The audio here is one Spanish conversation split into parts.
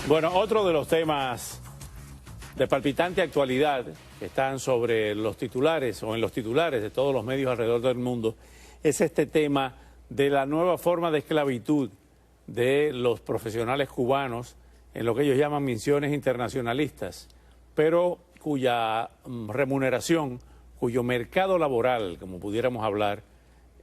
Bueno, otro de los temas de palpitante actualidad que están sobre los titulares o en los titulares de todos los medios alrededor del mundo es este tema de la nueva forma de esclavitud de los profesionales cubanos en lo que ellos llaman misiones internacionalistas, pero cuya remuneración, cuyo mercado laboral, como pudiéramos hablar,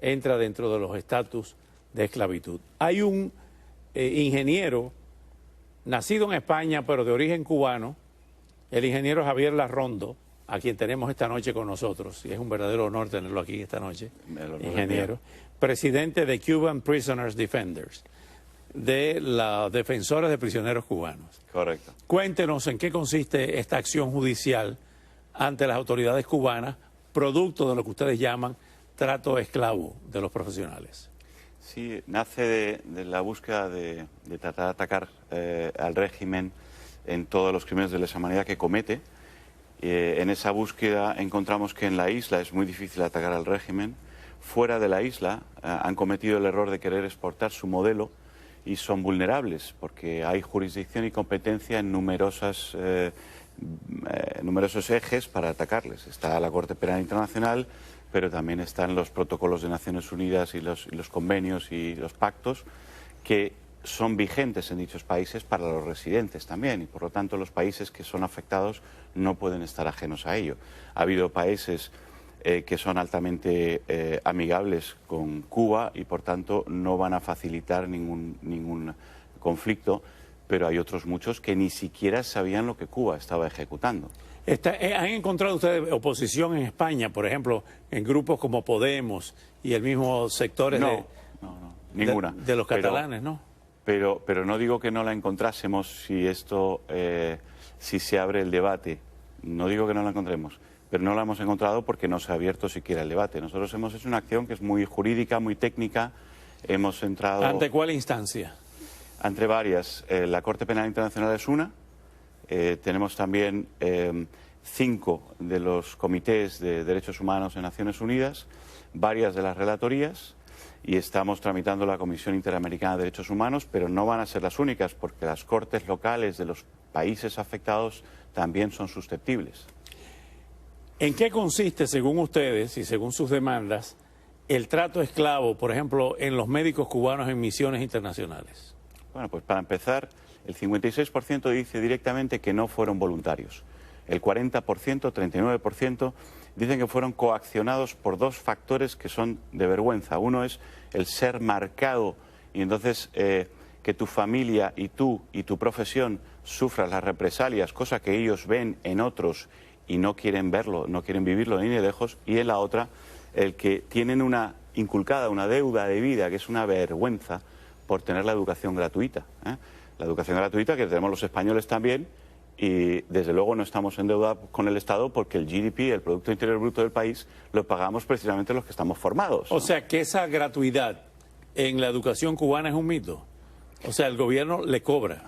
entra dentro de los estatus de esclavitud. Hay un ingeniero nacido en España, pero de origen cubano, el ingeniero Javier Larrondo, a quien tenemos esta noche con nosotros, y es un verdadero honor tenerlo aquí esta noche, ingeniero, presidente de Cuban Prisoners Defenders, de la Defensores de Prisioneros Cubanos. Correcto. Cuéntenos en qué consiste esta acción judicial ante las autoridades cubanas, producto de lo que ustedes llaman trato esclavo de los profesionales. Sí, nace de la búsqueda de tratar de atacar al régimen en todos los crímenes de lesa humanidad que comete. En esa búsqueda encontramos que en la isla es muy difícil atacar al régimen. Fuera de la isla han cometido el error de querer exportar su modelo y son vulnerables porque hay jurisdicción y competencia en numerosos ejes para atacarles. Está la Corte Penal Internacional, pero también están los protocolos de Naciones Unidas y los convenios y los pactos que son vigentes en dichos países para los residentes también, y por lo tanto los países que son afectados no pueden estar ajenos a ello. Ha habido países que son altamente amigables con Cuba y por tanto no van a facilitar ningún conflicto, pero hay otros muchos que ni siquiera sabían lo que Cuba estaba ejecutando. ¿Han encontrado ustedes oposición en España, por ejemplo, en grupos como Podemos y el mismo sectores ninguna. de los catalanes, ¿no? Pero no digo que no la encontrásemos si se abre el debate. No digo que no la encontremos, pero no la hemos encontrado porque no se ha abierto siquiera el debate. Nosotros hemos hecho una acción que es muy jurídica, muy técnica. Hemos entrado... ¿Ante cuál instancia? Ante varias. La Corte Penal Internacional es una. Tenemos también 5 de los comités de derechos humanos en Naciones Unidas, varias de las relatorías, y estamos tramitando la Comisión Interamericana de Derechos Humanos, pero no van a ser las únicas porque las cortes locales de los países afectados también son susceptibles. ¿En qué consiste, según ustedes y según sus demandas, el trato esclavo, por ejemplo, en los médicos cubanos en misiones internacionales? Bueno, pues para empezar, el 56% dice directamente que no fueron voluntarios. El 40%, 39%, dicen que fueron coaccionados por 2 factores que son de vergüenza. Uno es el ser marcado y entonces que tu familia y tú y tu profesión sufran las represalias, cosa que ellos ven en otros y no quieren verlo, no quieren vivirlo ni de lejos. Y en la otra, el que tienen inculcada una deuda de vida, que es una vergüenza por tener la educación gratuita. La educación gratuita que tenemos los españoles también, y desde luego no estamos en deuda con el Estado porque el GDP, el Producto Interior Bruto del país, lo pagamos precisamente los que estamos formados, ¿no? O sea, que esa gratuidad en la educación cubana es un mito. O sea, el gobierno le cobra.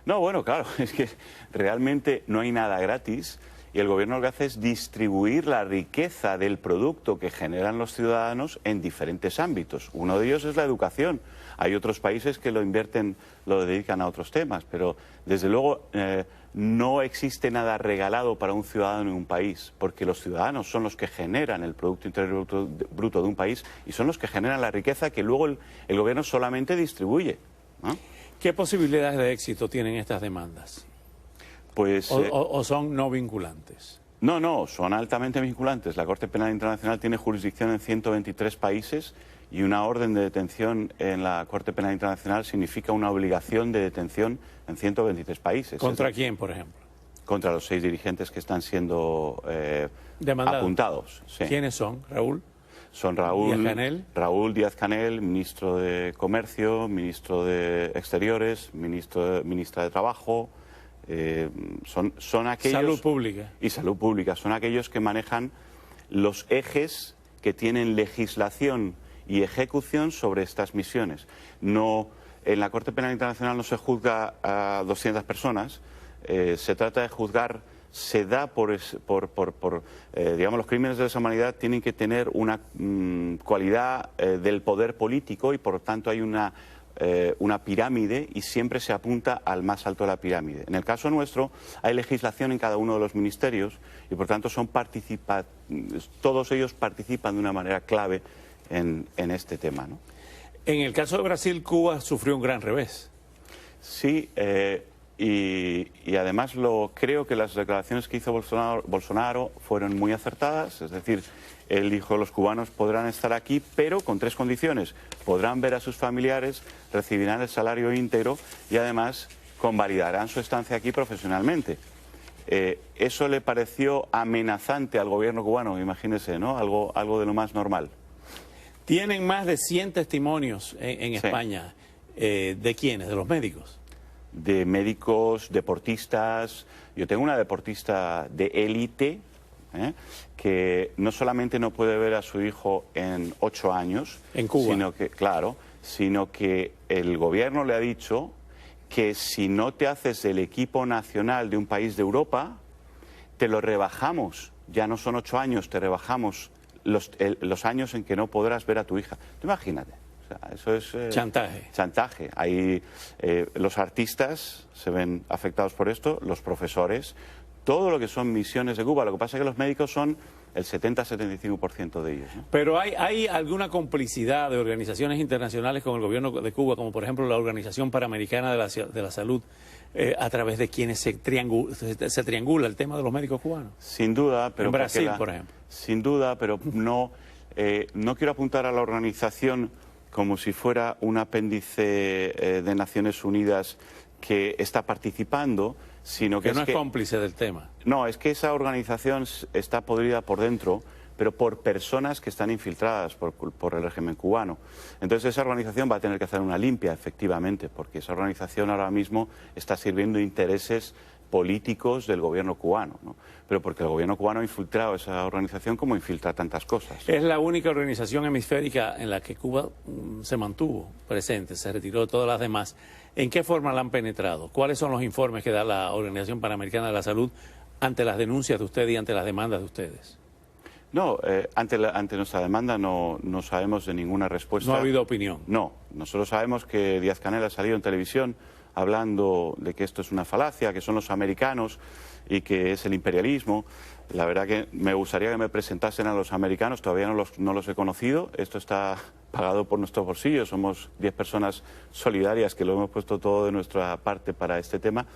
No, bueno, claro, es que realmente no hay nada gratis y el gobierno lo que hace es distribuir la riqueza del producto que generan los ciudadanos en diferentes ámbitos. Uno de ellos es la educación. Hay otros países que lo invierten, lo dedican a otros temas, pero desde luego no existe nada regalado para un ciudadano en un país, porque los ciudadanos son los que generan el Producto Interior Bruto de un país y son los que generan la riqueza que luego el gobierno solamente distribuye, ¿no? ¿Qué posibilidades de éxito tienen estas demandas? Pues, ¿O son no vinculantes? No, son altamente vinculantes. La Corte Penal Internacional tiene jurisdicción en 123 países y una orden de detención en la Corte Penal Internacional significa una obligación de detención en 123 países. ¿Contra quién, por ejemplo? Contra los 6 dirigentes que están siendo apuntados. Sí. ¿Quiénes son, Raúl? Son Raúl Díaz-Canel, ministro de Comercio, ministro de Exteriores, ministra de Trabajo. Son aquellos... Salud Pública. Y Salud Pública. Son aquellos que manejan los ejes que tienen legislación y ejecución sobre estas misiones. No, en la Corte Penal Internacional no se juzga a 200 personas, se trata de juzgar, se da digamos, los crímenes de lesa humanidad tienen que tener una cualidad del poder político y por lo tanto hay una una pirámide y siempre se apunta al más alto de la pirámide. En el caso nuestro hay legislación en cada uno de los ministerios y por tanto todos ellos participan de una manera clave en este tema, ¿no? En el caso de Brasil, Cuba sufrió un gran revés. Sí, y además creo que las declaraciones que hizo Bolsonaro fueron muy acertadas, es decir, él dijo los cubanos podrán estar aquí, pero con 3 condiciones. Podrán ver a sus familiares, recibirán el salario íntegro y además convalidarán su estancia aquí profesionalmente. Eso le pareció amenazante al gobierno cubano, imagínese, ¿no? Algo de lo más normal. Tienen más de 100 testimonios en Sí. España. ¿De quiénes? ¿De los médicos? De médicos, deportistas. Yo tengo una deportista de élite, que no solamente no puede ver a su hijo en 8 años, en Cuba, sino que el gobierno le ha dicho que si no te haces del equipo nacional de un país de Europa, te lo rebajamos. Ya no son 8 años, te rebajamos los años en que no podrás ver a tu hija. Tú imagínate. Eso es chantaje. Chantaje. Ahí los artistas se ven afectados por esto, los profesores, todo lo que son misiones de Cuba. Lo que pasa es que los médicos son el 70-75% de ellos, ¿no? Pero ¿hay alguna complicidad de organizaciones internacionales con el gobierno de Cuba, como por ejemplo la Organización Panamericana de la Salud, a través de quienes se triangula el tema de los médicos cubanos? Sin duda, pero en Brasil, por ejemplo. Sin duda, pero no quiero apuntar a la organización como si fuera un apéndice de Naciones Unidas que está participando, sino que no es cómplice del tema. No, es que esa organización está podrida por dentro, pero por personas que están infiltradas por el régimen cubano. Entonces esa organización va a tener que hacer una limpia, efectivamente, porque esa organización ahora mismo está sirviendo intereses políticos del gobierno cubano, ¿no? Pero porque el gobierno cubano ha infiltrado esa organización como infiltra tantas cosas. Es la única organización hemisférica en la que Cuba se mantuvo presente, se retiró de todas las demás. ¿En qué forma la han penetrado? ¿Cuáles son los informes que da la Organización Panamericana de la Salud ante las denuncias de ustedes y ante las demandas de ustedes? No, ante nuestra demanda no sabemos de ninguna respuesta. ¿No ha habido opinión? No, nosotros sabemos que Díaz-Canel ha salido en televisión hablando de que esto es una falacia, que son los americanos y que es el imperialismo. La verdad que me gustaría que me presentasen a los americanos, todavía no los he conocido. Esto está pagado por nuestros bolsillos, somos 10 personas solidarias que lo hemos puesto todo de nuestra parte para este tema,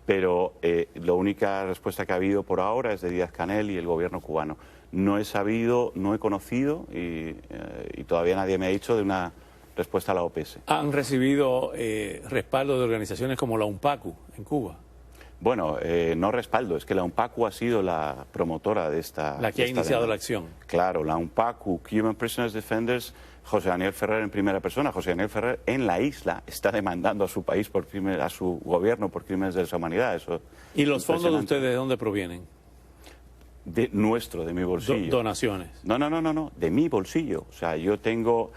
pero la única respuesta que ha habido por ahora es de Díaz-Canel y el gobierno cubano. No he sabido, no he conocido y todavía nadie me ha dicho de una respuesta a la OPS. ¿Han recibido respaldo de organizaciones como la UNPACU en Cuba? Bueno, no respaldo, es que la UNPACU ha sido la promotora de esta... La que ha iniciado la acción. Claro, la UNPACU, Cuban Prisoners Defenders, José Daniel Ferrer en primera persona. José Daniel Ferrer en la isla está demandando a su país, a su gobierno por crímenes de lesa humanidad. Eso ¿Y los fondos de ustedes de dónde provienen? De mi bolsillo. Donaciones. No, de mi bolsillo. O sea, yo tengo,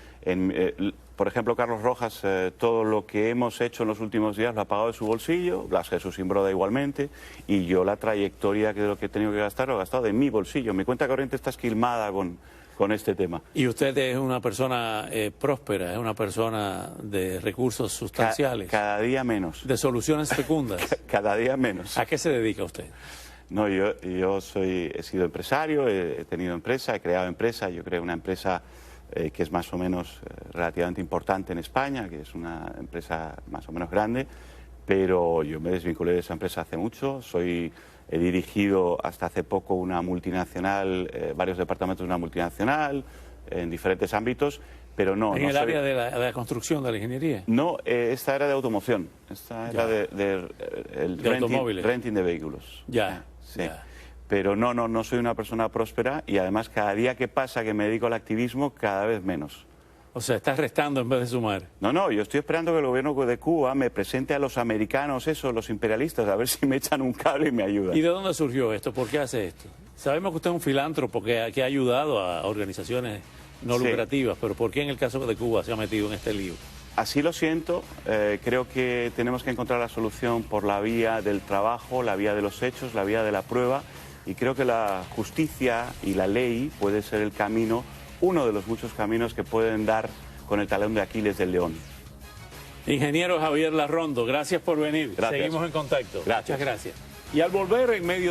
por ejemplo, Carlos Rojas, todo lo que hemos hecho en los últimos días lo ha pagado de su bolsillo, Blas Jesús Imbroda igualmente, y yo la trayectoria de lo que he tenido que gastar lo he gastado de mi bolsillo. Mi cuenta corriente está esquilmada con este tema. ¿Y usted es una persona próspera, es una persona de recursos sustanciales? Cada día menos. ¿De soluciones fecundas? Cada día menos. ¿A qué se dedica usted? No, yo he sido empresario, he tenido empresa, he creado empresa. Yo creé una empresa que es más o menos relativamente importante en España, que es una empresa más o menos grande, pero yo me desvinculé de esa empresa hace mucho. He dirigido hasta hace poco una multinacional, varios departamentos de una multinacional, en diferentes ámbitos, pero no... ¿En el área de la construcción, de la ingeniería? No, esta era de automoción, esta era de automóviles. Renting de vehículos. Ya. Sí. Ya. Pero no soy una persona próspera y además cada día que pasa que me dedico al activismo, cada vez menos. O sea, estás restando en vez de sumar. No, yo estoy esperando que el gobierno de Cuba me presente a los americanos, los imperialistas, a ver si me echan un cable y me ayudan. ¿Y de dónde surgió esto? ¿Por qué hace esto? Sabemos que usted es un filántropo que ha ayudado a organizaciones no lucrativas, pero ¿por qué en el caso de Cuba se ha metido en este lío? Así lo siento, creo que tenemos que encontrar la solución por la vía del trabajo, la vía de los hechos, la vía de la prueba, y creo que la justicia y la ley puede ser el camino, uno de los muchos caminos que pueden dar con el talón de Aquiles del león. Ingeniero Javier Larrondo, gracias por venir. Gracias. Seguimos en contacto. Gracias. Muchas gracias. Y al volver, en medio